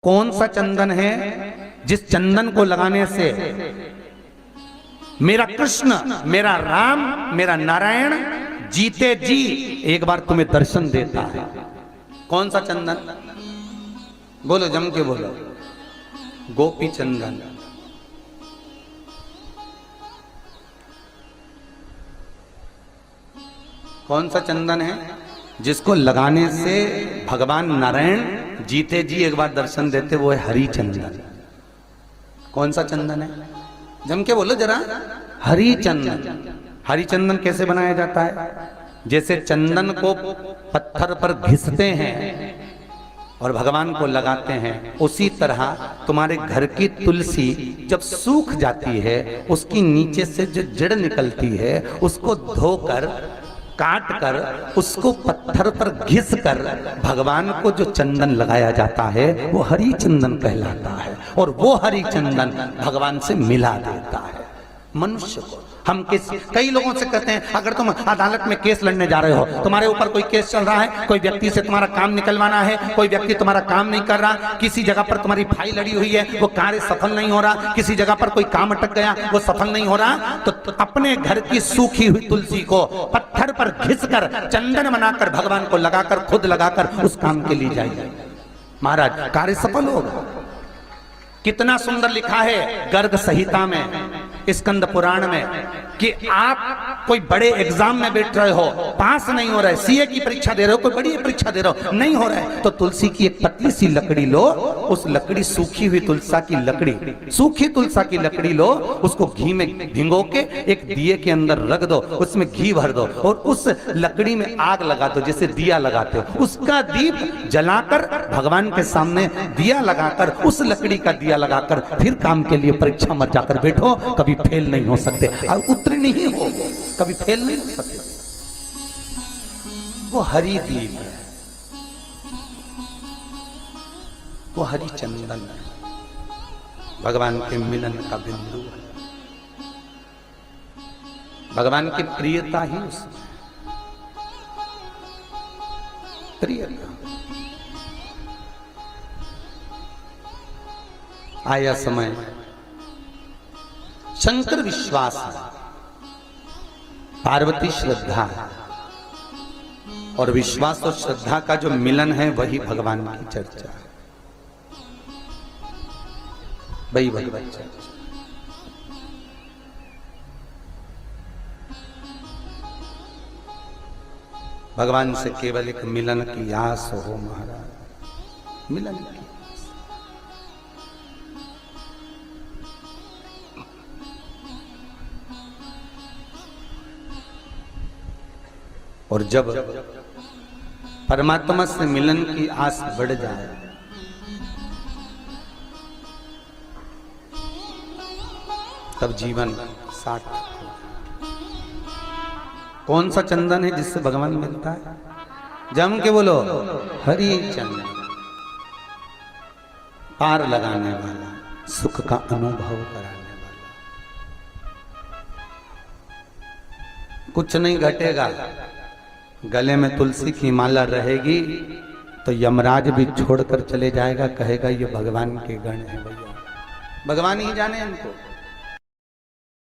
कौन सा चंदन है जिस चंदन को लगाने से मेरा कृष्ण, मेरा राम, मेरा नारायण जीते जी एक बार तुम्हें दर्शन देता है? कौन सा चंदन? बोलो, जम के बोलो। गोपी चंदन। कौन सा चंदन है जिसको लगाने से भगवान नारायण जीते जी एक बार दर्शन देते? वो है हरि चंदन। कौन सा चंदन है? जम के बोलो जरा। हरि चंदन। हरि चंदन कैसे बनाया जाता है? जैसे चंदन को पत्थर पर घिसते हैं और भगवान को लगाते हैं, उसी तरह तुम्हारे घर की तुलसी जब सूख जाती है, उसकी नीचे से जो जड़ निकलती है उसको धोकर काट कर उसको पत्थर पर घिस कर भगवान को जो चंदन लगाया जाता है वो हरि चंदन कहलाता है। और वो हरि चंदन भगवान से मिला देता है मनुष्य को। हम कई लोगों से कहते हैं, अगर तुम अदालत में केस लड़ने जा रहे हो, तुम्हारे ऊपर कोई केस चल रहा है, कोई व्यक्ति से तुम्हारा काम निकलवाना है, कोई व्यक्ति तुम्हारा काम नहीं कर रहा, किसी जगह पर तुम्हारी फाइल लड़ी हुई है, वो कार्य सफल नहीं हो रहा, किसी जगह पर कोई काम अटक गया, वो सफल नहीं हो रहा, तो अपने घर की सूखी हुई तुलसी को पत्थर पर घिस कर चंदन बनाकर भगवान को लगाकर, खुद लगाकर उस काम के लिए जाइए, महाराज कार्य सफल होगा। कितना सुंदर लिखा है गर्ग संहिता में, स्कंद पुराण में, कि आप कोई बड़े एग्जाम में बैठ रहे हो, पास नहीं हो रहा है, सीए की परीक्षा दे रहे हो, कोई बड़ी परीक्षा दे रहे हो, नहीं हो रहा है, तो तुलसी की एक पतली सी लकड़ी लो, उस लकड़ी सूखी हुई तुलसा की लकड़ी, सूखी तुलसा की लकड़ी लो, उसको घी में भिगो के एक दिए के अंदर रख दो, उसमें घी भर दो और उस लकड़ी में आग लगा दो, जैसे दिया लगाते हो, उसका दीप जलाकर भगवान के सामने दिया लगाकर, उस लकड़ी का दिया लगाकर फिर काम के लिए परीक्षा में जाकर बैठो, कभी फेल नहीं हो सकते, और उत्तीर्ण ही हो, कभी फेल नहीं हो सकते। वो हरि दीप है, वो हरि चंदन है, भगवान के मिलन का बिंदु है, भगवान की प्रियता ही उसमें, प्रियता। आया समय, शंकर विश्वास है, पार्वती श्रद्धा है, और विश्वास और श्रद्धा का जो मिलन है वही भगवान की चर्चा है, वही भगवत चर्चा। भगवान से केवल एक मिलन की आस हो महाराज, मिलन की। और जब परमात्मा से मिलन की आस बढ़ जाए, तब जीवन सार्थक हो। कौन सा चंदन है जिससे भगवान मिलता है? जम के बोलो, हरि चंदन। पार लगाने वाला, सुख का अनुभव कराने वाला। कुछ नहीं घटेगा, गले में तुलसी की माला रहेगी तो यमराज भी छोड़कर चले जाएगा, कहेगा ये भगवान के गण है भैया, भगवान ही जाने इनको।